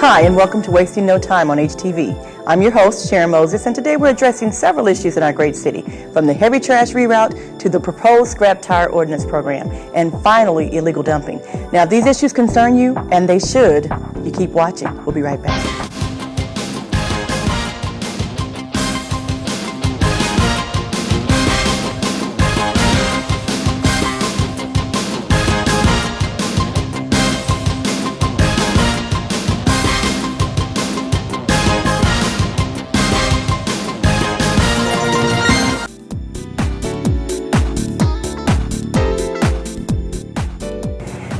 Hi, and welcome to Wasting No Time on HTV. I'm your host, Sharon Moses, and today we're addressing several issues in our great city, from the heavy trash reroute to the proposed scrap tire ordinance program, and finally, illegal dumping. Now, if these issues concern you, and they should, you keep watching. We'll be right back.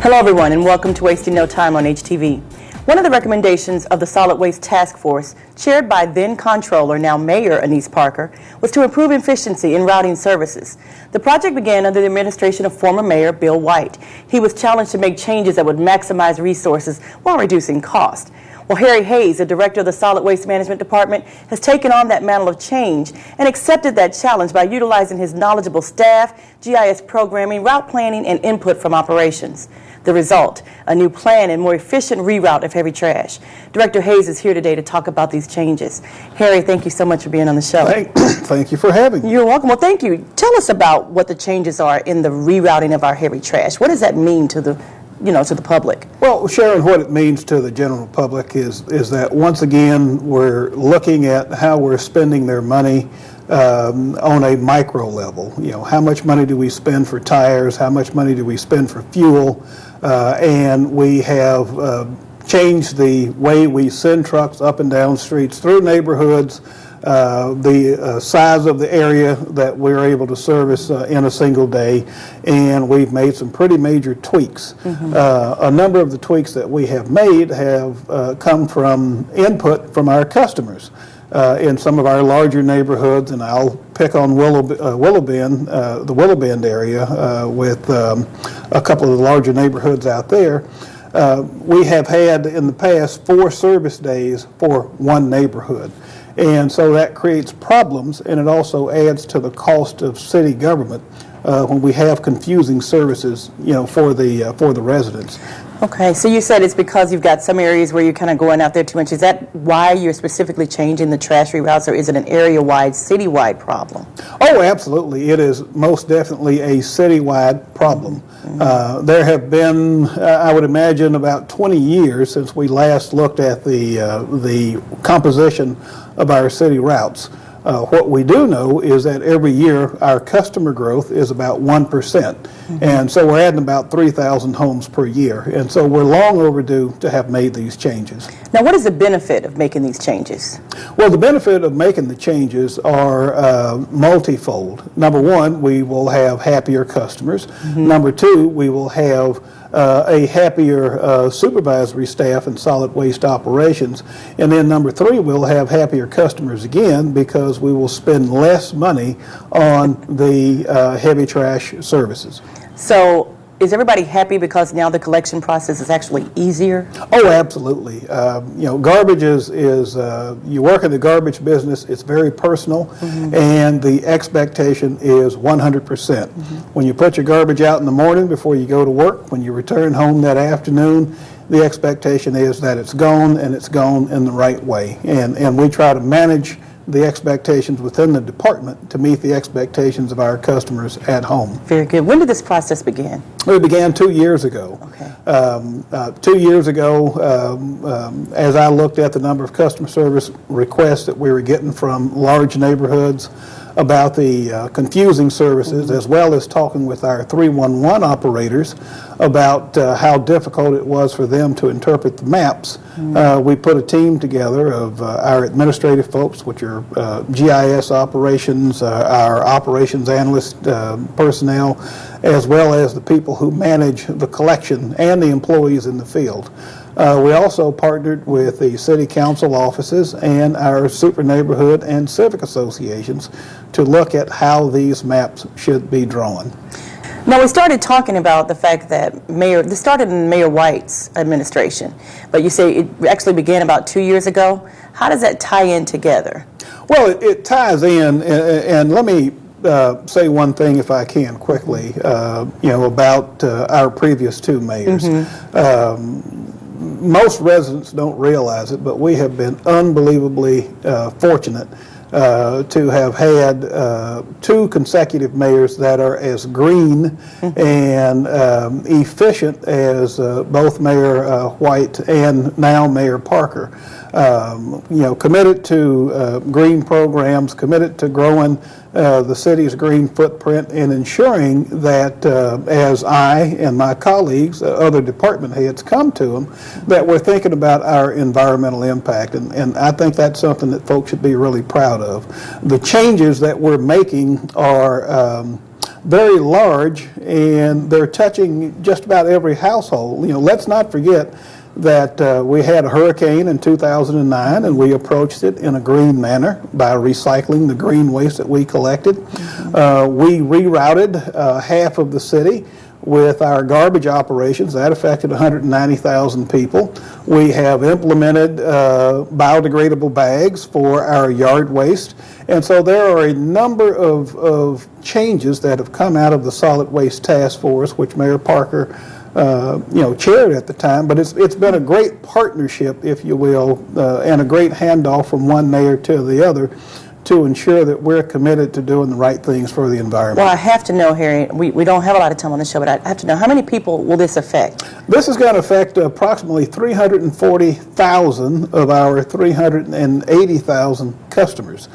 Hello everyone, and welcome to Wasting No Time on HTV. One of the recommendations of the Solid Waste Task Force, chaired by then Comptroller, now Mayor Anise Parker, was to improve efficiency in routing services. The project began under the administration of former Mayor Bill White. He was challenged to make changes that would maximize resources while reducing cost. Well, Harry Hayes, the director of the Solid Waste Management Department, has taken on that mantle of change and accepted that challenge by utilizing his knowledgeable staff, GIS programming, route planning, and input from operations. The result, a new plan and more efficient reroute of heavy trash. Director Hayes is here today to talk about these changes. Harry, thank you so much for being on the show. Thank you for having me. You're welcome. Well, thank you. Tell us about what the changes are in the rerouting of our heavy trash. What does that mean to the to the public? Well, Sharon, what it means to the general public is that once again we're looking at how we're spending their money on a micro level. How much money do we spend for tires? How much money do we spend for fuel? And we have changed the way we send trucks up and down streets through neighborhoods, the size of the area that we're able to service in a single day, and we've made some pretty major tweaks. A number of the tweaks that we have made have come from input from our customers. In some of our larger neighborhoods, and I'll pick on the Willow Bend area with a couple of the larger neighborhoods out there. We have had in the past 4 service days for one neighborhood. And so that creates problems, and it also adds to the cost of city government when we have confusing services, for the residents. Okay, so you said it's because you've got some areas where you're kind of going out there too much. Is that why you're specifically changing the trash reroutes, or is it an area-wide, citywide problem? Oh, absolutely. It is most definitely a citywide problem. There have been, I would imagine, about 20 years since we last looked at the composition of our city routes. What we do know is that every year our customer growth is about 1%. And so we're adding about 3,000 homes per year. And so we're long overdue to have made these changes. Now, what is the benefit of making these changes? Well, the benefit of making the changes are multifold. Number one, we will have happier customers. Number two, we will have a happier supervisory staff and solid waste operations. And then number three, we'll have happier customers again because we will spend less money on the heavy trash services. So is everybody happy because now the collection process is actually easier? Oh, absolutely. Garbage is you work in the garbage business, it's very personal, and the expectation is 100%. When you put your garbage out in the morning before you go to work, when you return home that afternoon, the expectation is that it's gone, and it's gone in the right way. And we try to manage the expectations within the department to meet the expectations of our customers at home. Very good. When did this process begin? It began 2 years ago. Okay. 2 years ago, as I looked at the number of customer service requests that we were getting from large neighborhoods about the confusing services, as well as talking with our 311 operators about how difficult it was for them to interpret the maps. We put a team together of our administrative folks, which are GIS operations, our operations analyst personnel, as well as the people who manage the collection and the employees in the field. We also partnered with the city council offices and our super neighborhood and civic associations to look at how these maps should be drawn. Now, we started talking about the fact that this started in Mayor White's administration, but you say it actually began about 2 years ago. How does that tie in together? Well, it ties in, and let me say one thing, if I can, quickly, about our previous two mayors. most residents don't realize it, but we have been unbelievably fortunate to have had 2 consecutive mayors that are as green and efficient as both Mayor White and now Mayor Parker. Committed to green programs, committed to growing the city's green footprint, and ensuring that as I and my colleagues, other department heads, come to them, that we're thinking about our environmental impact. And I think that's something that folks should be really proud of. The changes that we're making are very large, and they're touching just about every household. Let's not forget that we had a hurricane in 2009, and we approached it in a green manner by recycling the green waste that we collected. We rerouted half of the city with our garbage operations. That affected 190,000 people. We have implemented biodegradable bags for our yard waste. And so there are a number of changes that have come out of the Solid Waste Task Force, which Mayor Parker chaired at the time, but it's been a great partnership, if you will, and a great handoff from one mayor to the other to ensure that we're committed to doing the right things for the environment. Well, I have to know, Harry, we don't have a lot of time on the show, but I have to know, how many people will this affect? This is going to affect approximately 340,000 of our 380,000 customers.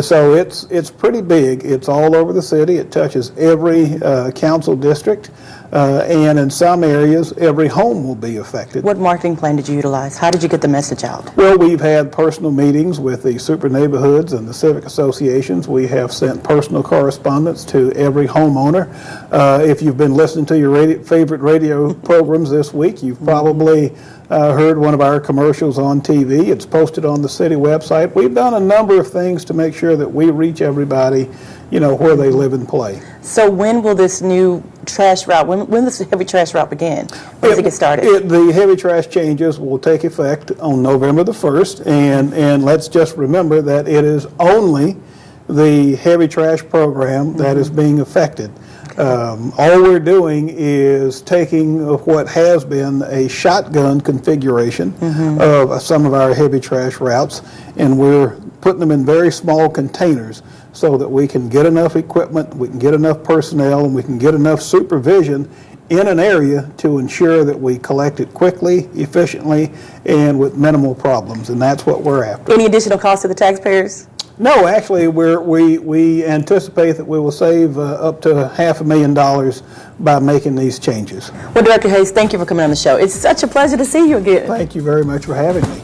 So it's pretty big. It's all over the city. It touches every council district. And in some areas, every home will be affected. What marketing plan did you utilize? How did you get the message out? Well, we've had personal meetings with the super neighborhoods and the civic associations. We have sent personal correspondence to every homeowner. If you've been listening to your favorite radio programs this week, you've probably heard one of our commercials on TV. It's posted on the city website. We've done a number of things to make sure that we reach everybody, where they live and play. So when will this new trash route, when does the heavy trash route begin? When does it get started? The heavy trash changes will take effect on November the 1st, and let's just remember that it is only the heavy trash program that is being affected. All we're doing is taking what has been a shotgun configuration of some of our heavy trash routes, and we're putting them in very small containers so that we can get enough equipment, we can get enough personnel, and we can get enough supervision in an area to ensure that we collect it quickly, efficiently, and with minimal problems, and that's what we're after. Any additional cost to the taxpayers? No, actually, we anticipate that we will save up to $500,000 by making these changes. Well, Director Hayes, thank you for coming on the show. It's such a pleasure to see you again. Thank you very much for having me.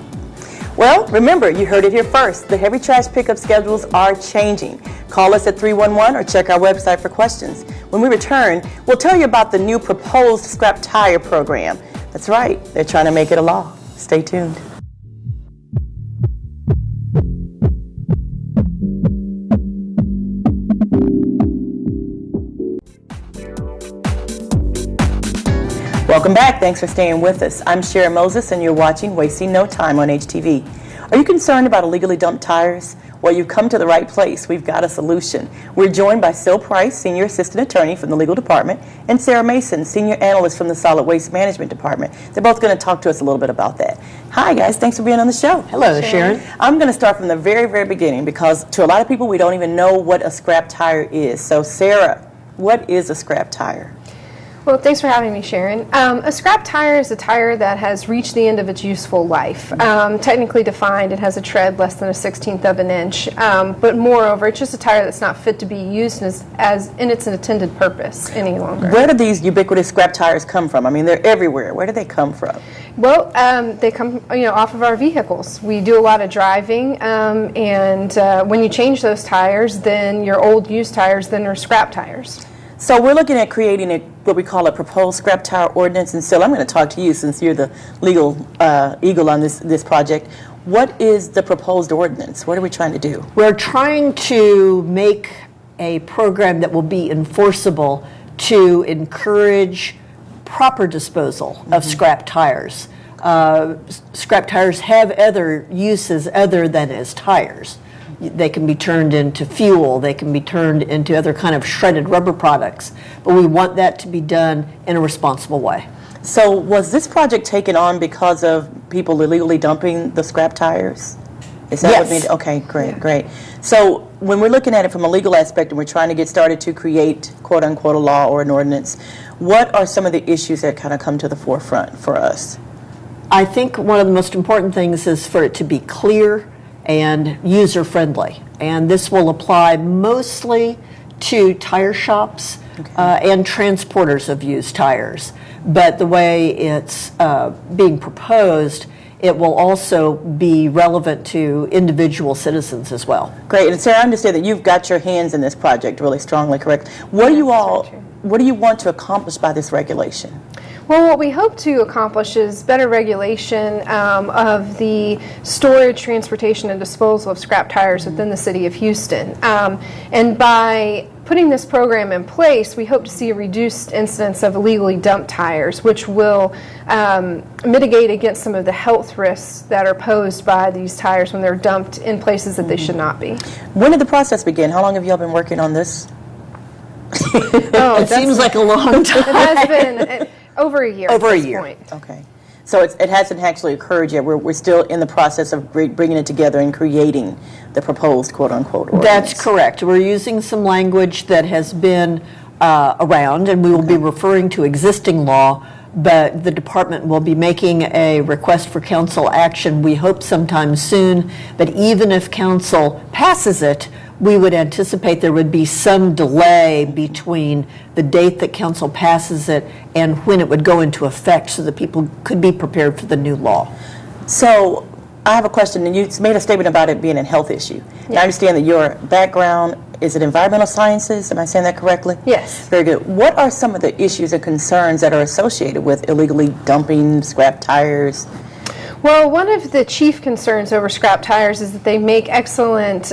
Well, remember, you heard it here first. The heavy trash pickup schedules are changing. Call us at 311 or check our website for questions. When we return, we'll tell you about the new proposed scrap tire program. That's right, they're trying to make it a law. Stay tuned. Welcome back. Thanks for staying with us. I'm Sharon Moses, and you're watching Wasting No Time on HTV. Are you concerned about illegally dumped tires? Well, you've come to the right place. We've got a solution. We're joined by Sil Price, Senior Assistant Attorney from the Legal Department, and Sarah Mason, Senior Analyst from the Solid Waste Management Department. They're both going to talk to us a little bit about that. Hi, guys. Thanks for being on the show. Hello, Sharon. I'm going to start from the very, very beginning because to a lot of people, we don't even know what a scrap tire is. So, Sarah, what is a scrap tire? Well, thanks for having me, Sharon. A scrap tire is a tire that has reached the end of its useful life. Technically defined, it has a tread less than a 1/16 of an inch, but moreover, it's just a tire that's not fit to be used as in its intended purpose any longer. Where do these ubiquitous scrap tires come from? I mean, they're everywhere. Where do they come from? Well, they come, off of our vehicles. We do a lot of driving, and when you change those tires, then your old used tires then are scrap tires. So we're looking at creating what we call a proposed scrap tire ordinance. And Sil, I'm going to talk to you since you're the legal eagle on this project. What is the proposed ordinance? What are we trying to do? We're trying to make a program that will be enforceable to encourage proper disposal of scrap tires. Scrap tires have other uses other than as tires. They can be turned into fuel, they can be turned into other kind of shredded rubber products, but we want that to be done in a responsible way. So was this project taken on because of people illegally dumping the scrap tires? Is that what Yes. made, okay, great, great. So when we're looking at it from a legal aspect and we're trying to get started to create quote unquote a law or an ordinance, what are some of the issues that kind of come to the forefront for us? I think one of the most important things is for it to be clear and user-friendly. And this will apply mostly to tire shops and transporters of used tires. But the way it's being proposed, it will also be relevant to individual citizens as well. Great, and Sarah, I understand that you've got your hands in this project really strongly, correct? What do you all, what do you want to accomplish by this regulation? Well, what we hope to accomplish is better regulation of the storage, transportation, and disposal of scrap tires within the city of Houston. And by putting this program in place, we hope to see a reduced incidence of illegally dumped tires, which will mitigate against some of the health risks that are posed by these tires when they're dumped in places that they should not be. When did the process begin? How long have y'all been working on this? Oh, It seems like a long time. It has been over a year Over at a this year. point. Okay. So it hasn't actually occurred yet. We're still in the process of bringing it together and creating the proposed quote-unquote ordinance. That's correct. We're using some language that has been around, and we will be referring to existing law, but the department will be making a request for council action, we hope sometime soon. But even if council passes it, we would anticipate there would be some delay between the date that council passes it and when it would go into effect so that people could be prepared for the new law. So I have a question, and you made a statement about it being a health issue. And I understand that your background, is it environmental sciences? Am I saying that correctly? Yes. Very good. What are some of the issues and concerns that are associated with illegally dumping scrap tires? Well, one of the chief concerns over scrap tires is that they make excellent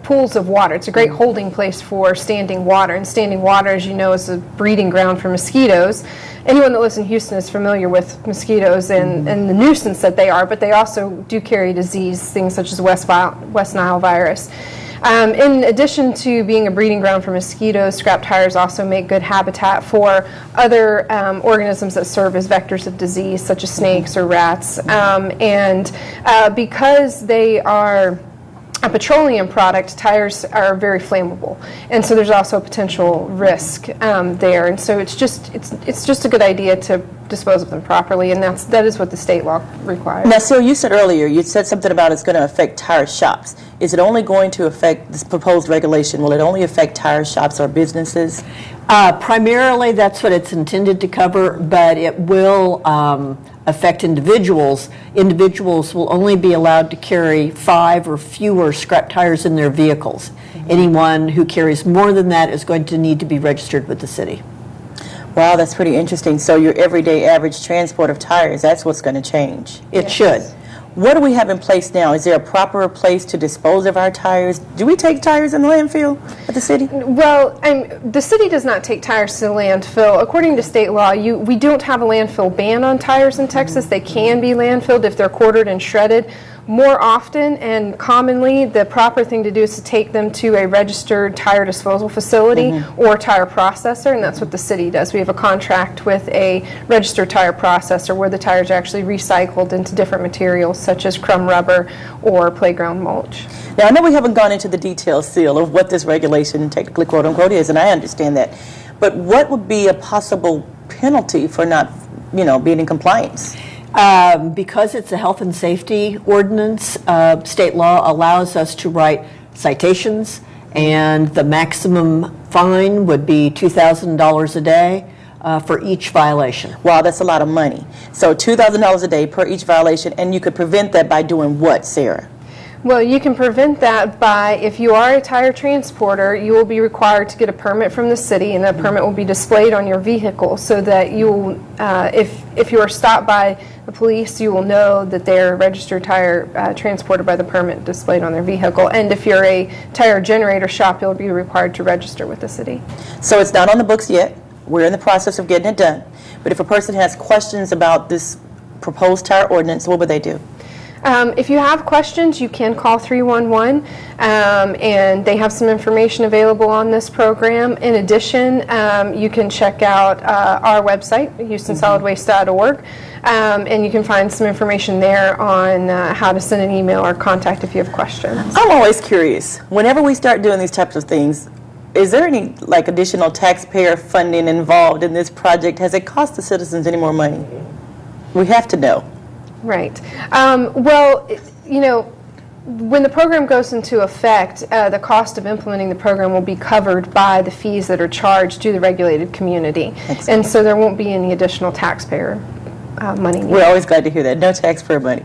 pools of water. It's a great holding place for standing water, and standing water, as you know, is a breeding ground for mosquitoes. Anyone that lives in Houston is familiar with mosquitoes and the nuisance that they are, but they also do carry disease, things such as West Nile virus. In addition to being a breeding ground for mosquitoes, scrap tires also make good habitat for other organisms that serve as vectors of disease, such as snakes or rats. Because they are a petroleum product, tires are very flammable, and so there's also a potential risk there. And so it's just a good idea to dispose of them properly, and that is what the state law requires. Now, Sil, you said earlier, you said something about it's going to affect tire shops. Is it only going to affect this proposed regulation? Will it only affect tire shops or businesses? Primarily, that's what it's intended to cover, but it will affect individuals. Individuals will only be allowed to carry 5 or fewer scrap tires in their vehicles. Anyone who carries more than that is going to need to be registered with the city. Wow, that's pretty interesting. So your everyday average transport of tires, that's what's going to change. It should. What do we have in place now? Is there a proper place to dispose of our tires? Do we take tires in the landfill at the city? Well, the city does not take tires to the landfill. According to state law, we don't have a landfill ban on tires in Texas. They can be landfilled if they're quartered and shredded. More often and commonly, the proper thing to do is to take them to a registered tire disposal facility or tire processor, and that's what the city does. We have a contract with a registered tire processor where the tires are actually recycled into different materials such as crumb rubber or playground mulch. Now, I know we haven't gone into the details, Seal, of what this regulation technically, quote unquote, is, and I understand that. But what would be a possible penalty for not, being in compliance? Because it's a health and safety ordinance, state law allows us to write citations, and the maximum fine would be $2,000 a day for each violation. Wow, that's a lot of money. So $2,000 a day per each violation, and you could prevent that by doing what, Sarah? Well, you can prevent that by, if you are a tire transporter, you will be required to get a permit from the city, and that permit will be displayed on your vehicle so that you, if you are stopped by the police, you will know that they're a registered tire transporter by the permit displayed on their vehicle. And if you're a tire generator shop, you'll be required to register with the city. So it's not on the books yet. We're in the process of getting it done. But if a person has questions about this proposed tire ordinance, what would they do? If you have questions, you can call 311, and they have some information available on this program. In addition, you can check out our website, houstonsolidwaste.org, and you can find some information there on how to send an email or contact if you have questions. I'm always curious. Whenever we start doing these types of things, is there any additional taxpayer funding involved in this project? Has it cost the citizens any more money? We have to know. Right. Well, when the program goes into effect, the cost of implementing the program will be covered by the fees that are charged to the regulated community. Excellent. And so there won't be any additional taxpayer money needed. We're always glad to hear that. No taxpayer money.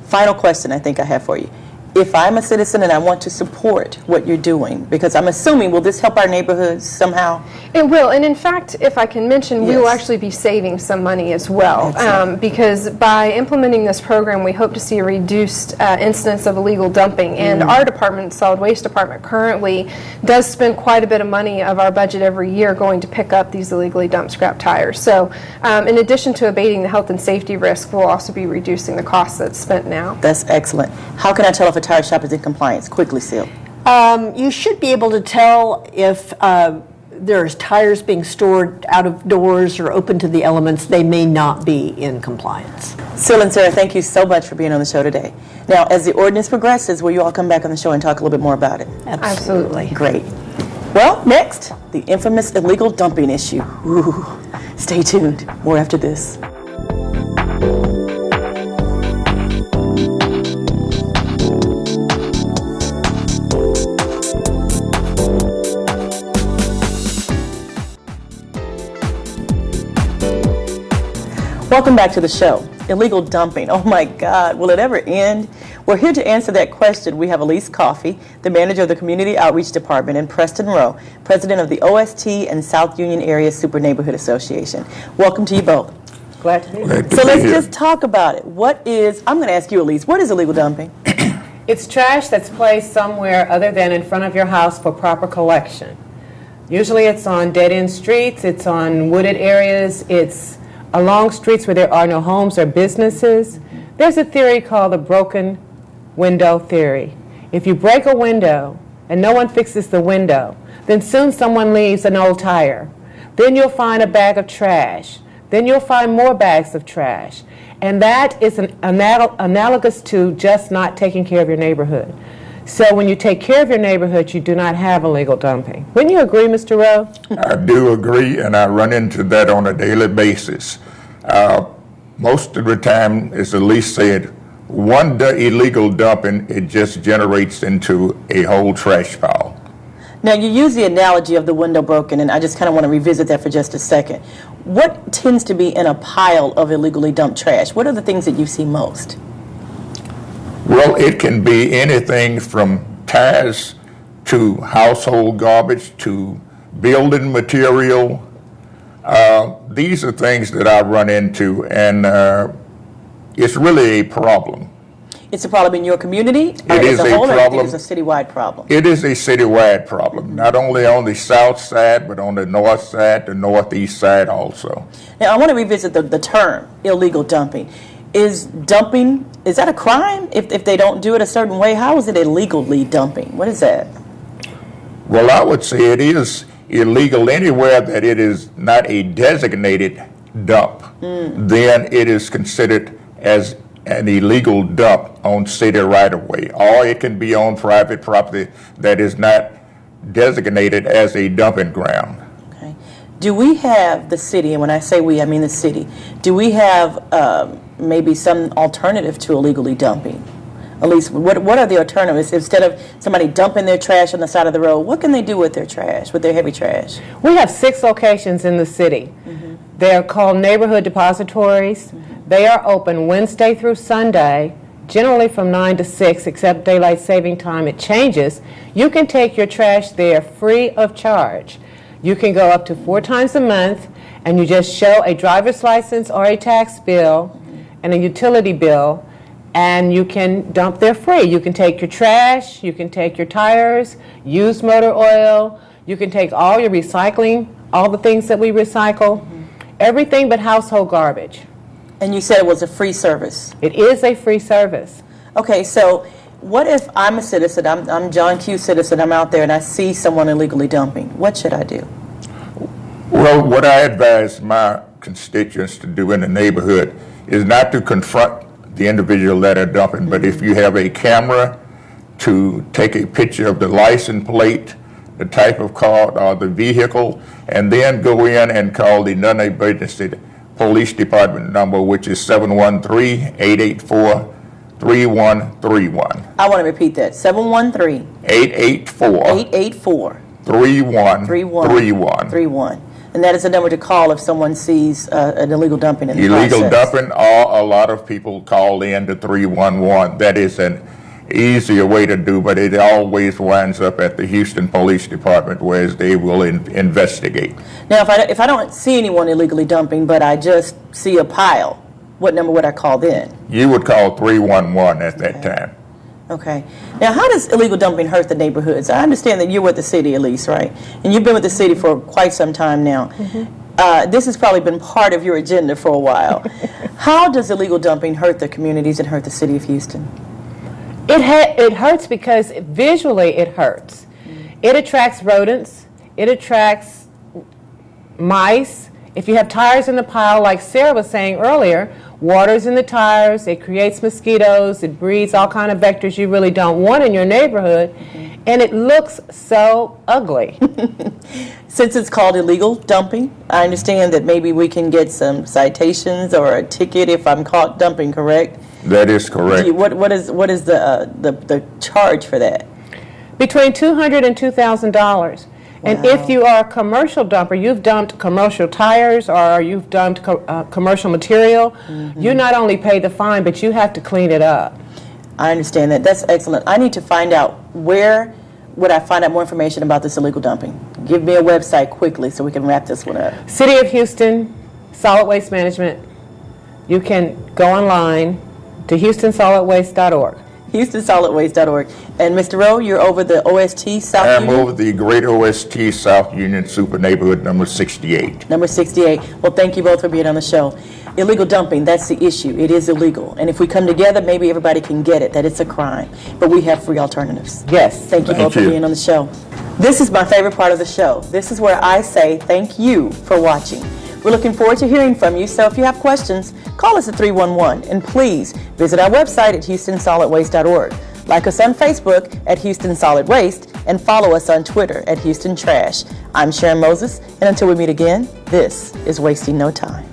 Final question I think I have for you. If I'm a citizen and I want to support what you're doing, because I'm assuming, will this help our neighborhoods somehow? It will, and in fact, if I can mention, we will Yes. actually be saving some money as well, because by implementing this program, we hope to see a reduced incidence of illegal dumping, and our department, Solid Waste Department, currently does spend quite a bit of money of our budget every year going to pick up these illegally dumped scrap tires. So in addition to abating the health and safety risk, we'll also be reducing the cost that's spent now. That's excellent. How can I tell if a tire shop is in compliance? Quickly, Seal. You should be able to tell if there's tires being stored out of doors or open to the elements. They may not be in compliance. Seal and Sarah, thank you so much for being on the show today. Now, as the ordinance progresses, will you all come back on the show and talk a little bit more about it? Absolutely. Great. Well, next, the infamous illegal dumping issue. Ooh, stay tuned. More after this. Welcome back to the show. Illegal dumping. Oh my God, will it ever end? We're here to answer that question. We have Elise Coffey, the manager of the Community Outreach Department, and Preston Rowe, president of the OST and South Union Area Super Neighborhood Association. Welcome to you both. Glad to be here. So let's just talk about it. I'm going to ask you, Elise, what is illegal dumping? It's trash that's placed somewhere other than in front of your house for proper collection. Usually it's on dead-end streets, it's on wooded areas, it's along streets where there are no homes or businesses. There's a theory called the broken window theory. If you break a window and no one fixes the window, then soon someone leaves an old tire. Then you'll find a bag of trash. Then you'll find more bags of trash. And that is analogous to just not taking care of your neighborhood. So when you take care of your neighborhood, you do not have illegal dumping. Wouldn't you agree, Mr. Rowe? I do agree, and I run into that on a daily basis. Most of the time, as Elise said, one illegal dumping, it just generates into a whole trash pile. Now, you use the analogy of the window broken, and I just kind of want to revisit that for just a second. What tends to be in a pile of illegally dumped trash? What are the things that you see most? Well, it can be anything from tires to household garbage to building material. These are things that I run into, and it's really a problem. It's a problem in your community? It is a problem. Or is it a citywide problem? It is a citywide problem, not only on the south side, but on the north side, the northeast side also. Now, I want to revisit the term illegal dumping. Is that a crime if they don't do it a certain way? How is it illegally dumping? What is that? Well, I would say it is illegal anywhere that it is not a designated dump. Then it is considered as an illegal dump on city right-of-way, or it can be on private property that is not designated as a dumping ground. Okay. Do we have the city, and when I say we, I mean the city, do we have maybe some alternative to illegally dumping? At least, what are the alternatives? Instead of somebody dumping their trash on the side of the road, what can they do with their trash, with their heavy trash? We have 6 locations in the city. They are called neighborhood depositories. They are open Wednesday through Sunday, generally from 9 to 6, except daylight saving time, it changes. You can take your trash there free of charge. You can go up to 4 times a month, and you just show a driver's license or a tax bill and a utility bill, and you can dump there free. You can take your trash, you can take your tires, used motor oil, you can take all your recycling, all the things that we recycle, everything but household garbage. And you said it was a free service. It is a free service. Okay, so what if I'm a citizen, I'm John Q. citizen, I'm out there and I see someone illegally dumping? What should I do? Well, what I advise my constituents to do in the neighborhood is not to confront the individual that are dumping, but if you have a camera, to take a picture of the license plate, the type of car or the vehicle, and then go in and call the non-emergency police department number, which is 713-884-3131. I want to repeat that, 713 884 884 3131. 31. And that is the number to call if someone sees an illegal dumping in the Illegal process. dumping, or a lot of people call in to 311. That is an easier way to do, but it always winds up at the Houston Police Department, where they will investigate. Now, if I don't see anyone illegally dumping, but I just see a pile, what number would I call then? You would call 311 at that time. Okay. Now, how does illegal dumping hurt the neighborhoods? I understand that you're with the city, Elise, right? And you've been with the city for quite some time now. This has probably been part of your agenda for a while. How does illegal dumping hurt the communities and hurt the city of Houston? It hurts because visually it hurts. It attracts rodents. It attracts mice. If you have tires in the pile, like Sarah was saying earlier, water's in the tires, it creates mosquitoes, it breeds all kind of vectors you really don't want in your neighborhood, and it looks so ugly. Since it's called illegal dumping, I understand that maybe we can get some citations or a ticket if I'm caught dumping, correct? That is correct. What is the charge for that? Between $200 and $2,000. And if you are a commercial dumper, you've dumped commercial tires or you've dumped commercial material, you not only pay the fine, but you have to clean it up. I understand that. That's excellent. I need to find out where would I find out more information about this illegal dumping. Give me a website quickly so we can wrap this one up. City of Houston, Solid Waste Management. You can go online to houstonsolidwaste.org. HoustonSolidWaste.org. And Mr. Rowe, you're over the OST South I'm Union? over the Great OST South Union Super Neighborhood number 68. Number 68. Well, thank you both for being on the show. Illegal dumping, that's the issue. It is illegal. And if we come together, maybe everybody can get it, that it's a crime. But we have free alternatives. Yes. Thank you both for being on the show. This is my favorite part of the show. This is where I say thank you for watching. We're looking forward to hearing from you, so if you have questions, call us at 311, and please visit our website at houstonsolidwaste.org. Like us on Facebook at Houston Solid Waste, and follow us on Twitter at Houston Trash. I'm Sharon Moses, and until we meet again, this is Wasting No Time.